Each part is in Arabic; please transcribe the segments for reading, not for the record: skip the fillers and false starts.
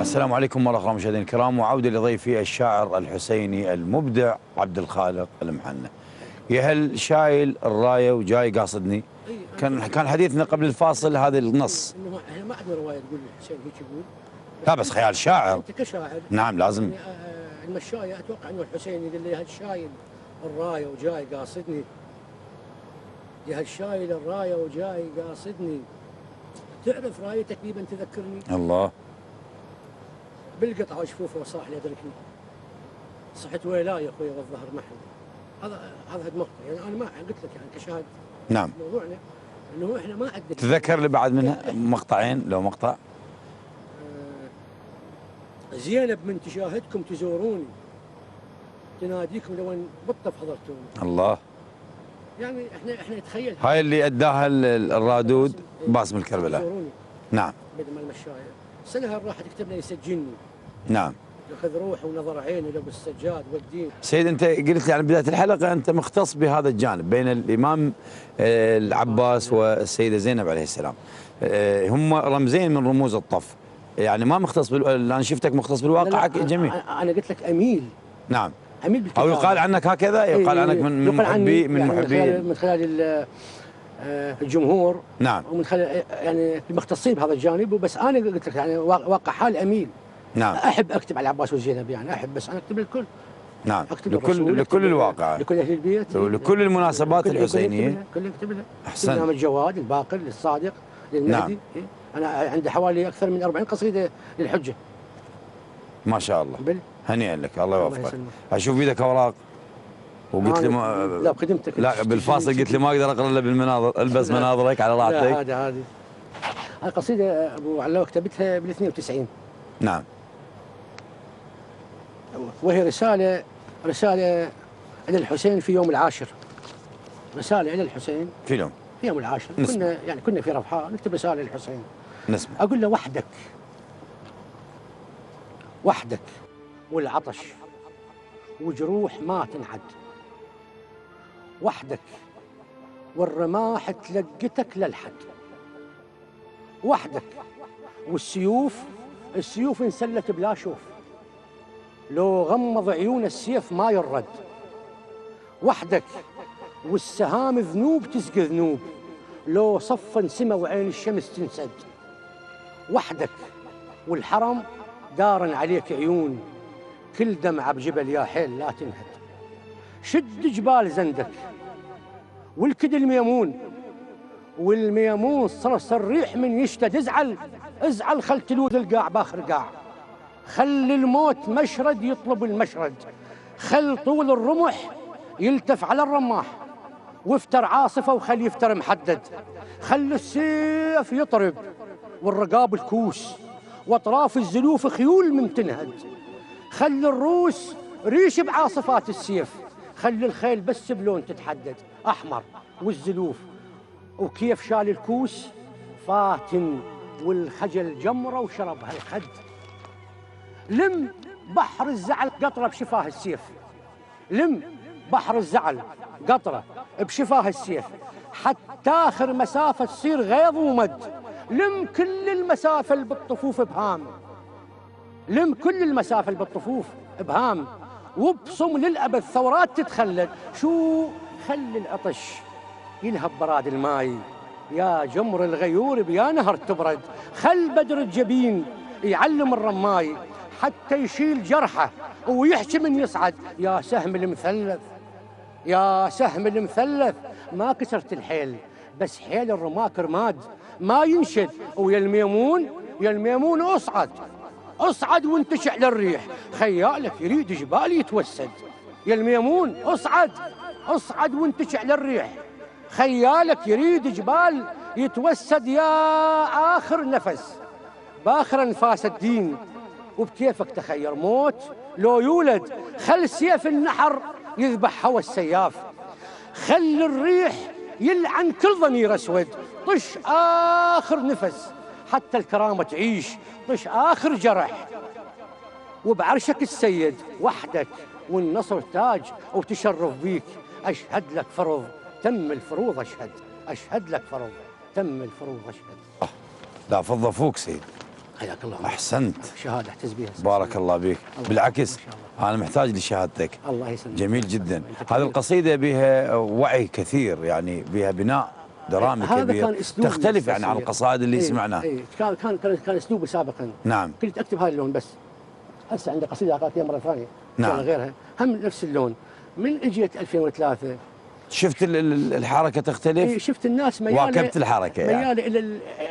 السلام عليكم ورحمة الله مشاهدينا الكرام، وعودة لضيفي الشاعر الحسيني المبدع عبد الخالق المحنة. يا هل شايل الراية وجاي قاصدني. كان حديثنا قبل الفاصل هذا النص. انه احنا ما عندنا روايه تقول الحسين هيك يقول. لا بس خيال شاعر. انت كشاعر نعم لازم. يعني المشاية اتوقع انه الحسين يقول لي هل شايل الرايه وجاي قاصدني. يا هل شايل الرايه وجاي قاصدني. تعرف رايتك ديما تذكرني. الله. بالقطعه وشفوفه وصاح لي ادركني. صحت ويلا يا اخوي والظهر محن. هذا مقطع يعني انا ما قلت لك يعني كشاهد. نعم. موضوعنا انه احنا ما عندنا. تذكر لي بعد منها مقطعين لو مقطع. زينب من تشاهدكم تزوروني تناديكم لو ان بالطف حضرتوني. الله. يعني احنا نتخيل هاي اللي اداها الرادود باسم الكربلاء. تزوروني. نعم. بدل ما المشاية سنها راح تكتب لي يسجلني. نعم. ياخذ روحه ونظر عينه ولبس السجاد والدين. سيد انت قلت لي على بدايه الحلقه انت مختص بهذا الجانب بين الامام العباس والسيده زينب عليه السلام. هم رمزين من رموز الطف. يعني ما مختص انا شفتك مختص بالواقع جميل. انا قلت لك اميل. نعم. اميل بالكتابة. او يقال عنك هكذا، يقال عنك من محبي من محبي من خلال الجمهور. نعم. ومن خلال يعني المختصين بهذا الجانب. وبس انا قلت لك يعني واقع حال اميل. نعم. احب اكتب على العباس وزينب يعني احب بس انا اكتب للكل. نعم. اكتب لكل الواقع. لكل اهل البيت. ولكل المناسبات الحسينيه. كل اكتب لها. احسنت. الامام الجواد، الباقر، الصادق، للمهدي. نعم. انا عندي حوالي اكثر من 40 قصيده للحجه. ما شاء الله. هنيئا لك، الله يوفقك. اشوف بيدك اوراق. وقلت لي لا بخدمتك. لا بالفاصل قلت لي ما اقدر اقرا الا بالمناظر، البس مناظرك على راحتك. لا هذه القصيده ابو علاوه كتبتها بال 92. نعم. وهي رساله الى الحسين في يوم العاشر. رساله الى الحسين في يوم العاشر. كنا في رفحاء نكتب رساله للحسين. نسمع. اقول له وحدك والعطش وجروح ما تنعد. وحدك والرماح تلقتك للحد. وحدك والسيوف انسلت بلا شوف. لو غمض عيون السيف ما يرد. وحدك والسهام ذنوب تسقي ذنوب. لو صفا سما وعين الشمس تنسد. وحدك والحرم دارا عليك عيون. كل دمعة بجبل يا حيل لا تنهد. شد جبال زندك والكد والميمون صرصر الريح من يشتد. ازعل خل تلوذ القاع باخر قاع. خل الموت مشرد يطلب المشرد. خل طول الرمح يلتف على الرماح. وافتر عاصفة وخل يفتر محدد. خل السيف يطرب والرقاب الكوس. واطراف الزلوف خيول من تنهد. خل الروس ريش بعاصفات السيف. خل الخيل بس بلون تتحدد احمر والزلوف. وكيف شال الكوس فاتن والخجل جمره وشربها الخد. لم بحر الزعل قطره بشفاه السيف. لم بحر الزعل قطره بشفاه السيف. حتى اخر مسافه تصير غيظ ومد. لم كل المسافه اللي بالطفوف بهام. لم كل المسافه اللي بالطفوف بهام. وبصم للابد ثورات تتخلد. شو خل العطش يلهب براد الماي. يا جمر الغيور بيا نهر تبرد. خل بدر الجبين يعلم الرماي. حتى يشيل جرحه ويحكي من يصعد. يا سهم المثلث يا سهم المثلث ما كسرت الحيل. بس حيل الرماك رماد ما ينشد. ويا الميمون اصعد وانتشع للريح. خيالك يريد جبال يتوسد. يا الميمون اصعد وانتشع للريح. خيالك يريد جبال يتوسد. يا آخر نفس باخر انفاس الدين. وبكيفك تخير موت لو يولد. خل سيف النحر يذبح هوى السياف. خل الريح يلعن كل ضمير اسود. طش آخر نفس حتى الكرامة تعيش. طش آخر جرح وبعرشك السيد. وحدك والنصر تاج وتشرف بيك. أشهد لك فرض تم الفروض. أشهد لك فرض تم الفروض. أشهد. لا فضة فوق سيد. حياك الله. احسنت. شهاده احتز بها. بارك الله بك. بالعكس انا محتاج لشهادتك. الله يسلمك. جميل جدا. هذه القصيده بها وعي كثير، يعني بها بناء درامي كبير تختلف يعني عن القصائد اللي سمعناها. كان اسلوبي سابقا. نعم. كنت اكتب هذا اللون بس. هسه عندي قصيده اعطيها مره ثانيه. نعم. غيرها هم نفس اللون. من اجيت 2003 شفت الحركه تختلف؟ شفت الناس مياله، واكبت الحركه يعني. مياله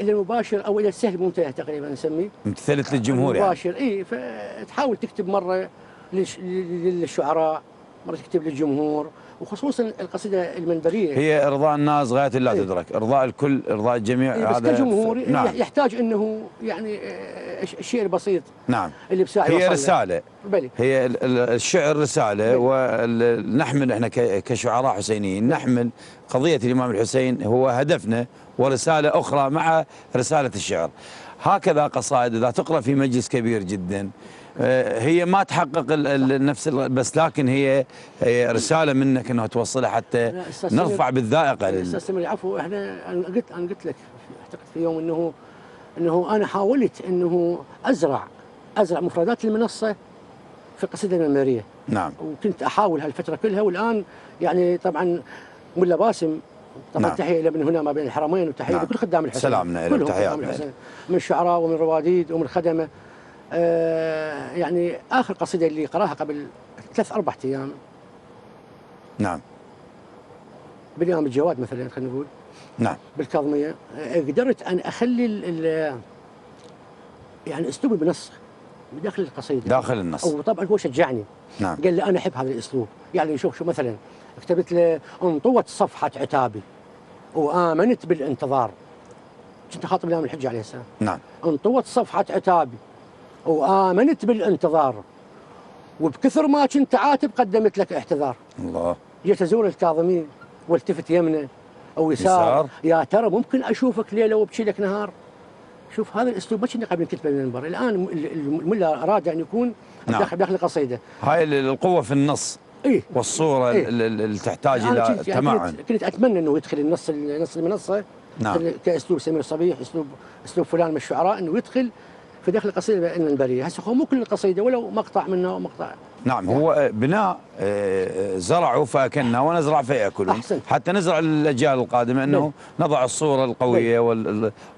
الى المباشر او الى السهل الممتنع تقريبا نسميه. امتثلت للجمهور يعني. المباشر فتحاول تكتب مره للشعراء، مره تكتب للجمهور، وخصوصا القصيده المنبريه هي ارضاء الناس غايه لا تدرك، ارضاء الكل، ارضاء الجميع. بس هذا كجمهور نعم. يحتاج انه يعني الشيء البسيط. نعم. اللي بساعي هي رساله. بلي. هي الشعر رساله، ونحمل احنا كشعراء حسينيين نحمل قضيه الامام الحسين هو هدفنا، ورساله اخرى مع رساله الشعر. هكذا قصائد اذا تقرا في مجلس كبير جدا هي ما تحقق نفس بس لكن هي رساله منك انها توصلها حتى نرفع بالذائقه. استاذ سمير العفو، انا قلت لك اعتقد في يوم انه انا حاولت انه ازرع مفردات المنصه في القصيده المنبريه. نعم. وكنت احاول هالفتره كلها، والان يعني طبعا ملا باسم طبعا. نعم. تحيه لابن هنا ما بين الحرمين، وتحيه لكل خدام الحسين. سلامنا لهم، تحياتنا. من شعراء ومن رواديد ومن خدمه. يعني اخر قصيده اللي قراها قبل 3-4 ايام. نعم. باليوم الجواد مثلا خلينا نقول. نعم. بالكاظميه قدرت ان اخلي يعني اسلوبي بنص داخل القصيده، داخل النص. وطبعا هو شجعني. نعم. قال لي انا احب هذا الاسلوب. يعني شوف مثلا كتبت له انطوت صفحه عتابي وامنت بالانتظار. كنت خاطب الامام الحجه عليه السلام. نعم. انطوت صفحه عتابي وامنت بالانتظار، وبكثر ما كنت عاتب قدمت لك اعتذار. الله. جيت ازور الكاظمي والتفت يمنه او يسار، يا ترى ممكن اشوفك ليله وابكي لك نهار. شوف هذا الاسلوب ما كنا قبل كتبه من المنبر، الان الملا اراد ان يكون نعم. داخل القصيده. هاي القوه في النص. والصوره اللي تحتاج الى تمعن. كنت اتمنى انه يدخل النص المنصه. نعم. كاسلوب سمير صبيح، اسلوب فلان من الشعراء، انه يدخل في داخل القصيده المنبريه. هسه هو مو كل القصيده ولو مقطع منها ومقطع. نعم. هو بناء زرعوا فاكلنا ونزرع فياكلون. حتى نزرع الاجيال القادمه انه نضع الصوره القويه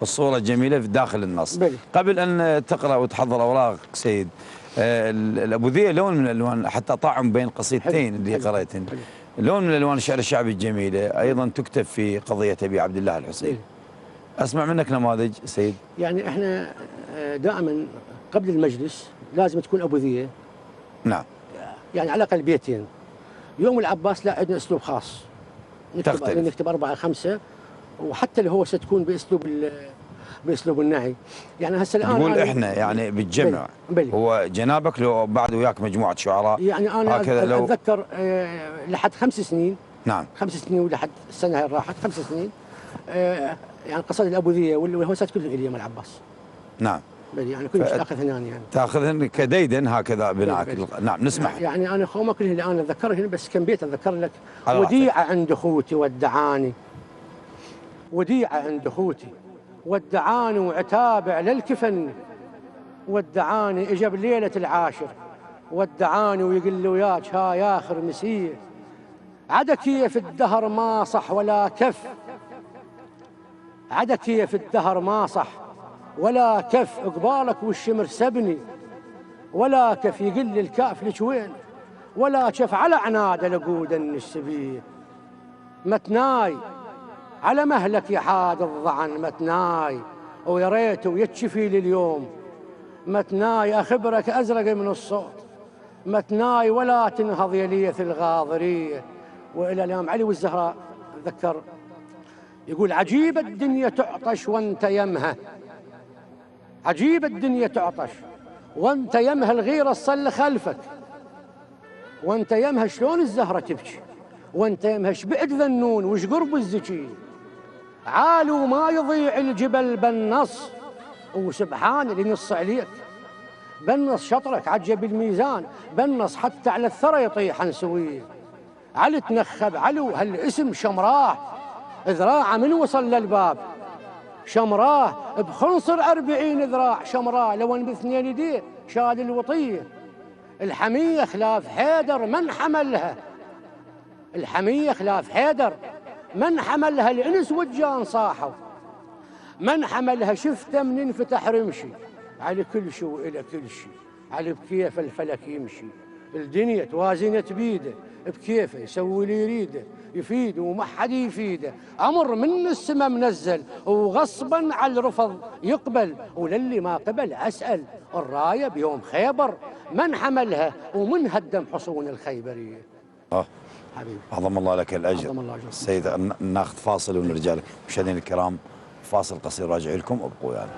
والصوره الجميله في داخل النص. قبل ان تقرا وتحضر اوراقك سيد، الابوذيه لون من الالوان، حتى طاعم بين قصيدتين اللي قريتن، لون من الوان الشعر الشعبي الجميله، ايضا تكتب في قضيه ابي عبد الله الحسين. اسمع منك نماذج سيد. يعني احنا دائما قبل المجلس لازم تكون ابوذيه. نعم. يعني على الاقل بيتين. يوم العباس لا عندنا اسلوب خاص. نكتب 4-5، وحتى اللي هو ستكون باسلوب النعي. يعني هسه الان نقول احنا يعني بالجمع. هو جنابك لو بعد وياك مجموعه شعراء. يعني انا اتذكر لحد 5 سنين. نعم. 5 سنين ولحد السنه هاي راحت 5 سنين. يعني قصائد الابوذيه والهوسات كلهم الي يوم العباس. نعم. يعني كنت اخذهن يعني تاخذهن كديدن هكذا بناك. نعم نسمح. يعني انا ما كلهن الان اتذكرهن، بس كم بيت اتذكر لك. وديعه عند اخوتي ودعاني، وديعه عند اخوتي ودعاني وعتاب على الكفن، ودعاني اجا بليله العاشر، ودعاني ويقول له وياك هاي اخر مسيه، عدا كيف الدهر ما صح ولا كف، عدا كيف الدهر ما صح ولا كف، قبالك والشمر سبني ولا كف، يقل لي الكاف لك وين ولا كف، على عناده لقود السبيه، متناي على مهلك يا حاد الضعن، متناي ويا ريت ويتشفي لي اليوم، متناي اخبرك ازرق من الصوت، متناي ولا تنهض يا ليث الغاضريه. والى الامام علي والزهراء اتذكر يقول عجيب الدنيا تعطش وانت يمها، عجيب الدنيا تعطش وانت يمها، الغيره تصل خلفك، وانت يمها شلون الزهره تبكي، وانت يمها شبعد ذنون وش قرب الزكي، عالو ما يضيع الجبل بالنص، وسبحان اللي ينص عليك بنص شطرك عجب الميزان، بنص حتى على الثرى يطيح نسويه، علي تنخب علو هالاسم شمراه، ذراعه من وصل للباب، شمراه بخنصر 40 ذراع، شمراه لو باثنين يديه شال الوطيه. الحميه خلاف حيدر من حملها، الحميه خلاف حيدر من حملها، الانس والجان صاحوا. من حملها شفته من انفتح رمشي، على كل شيء والى كل شيء، على بكيف الفلك يمشي. الدنيا توازنت بيده، بكيفه يسوي اللي يريده، يفيده وما حد يفيده. امر من السماء منزل وغصبا على الرفض يقبل، وللي ما قبل اسال. الرايه بيوم خيبر من حملها ومن هدم حصون الخيبريه. حبيبي عظم الله لك الاجر. عظم الله اجرك. سيد ناخذ فاصل ونرجع لك. مشاهدينا الكرام فاصل قصير راجع لكم، ابقوا يعني.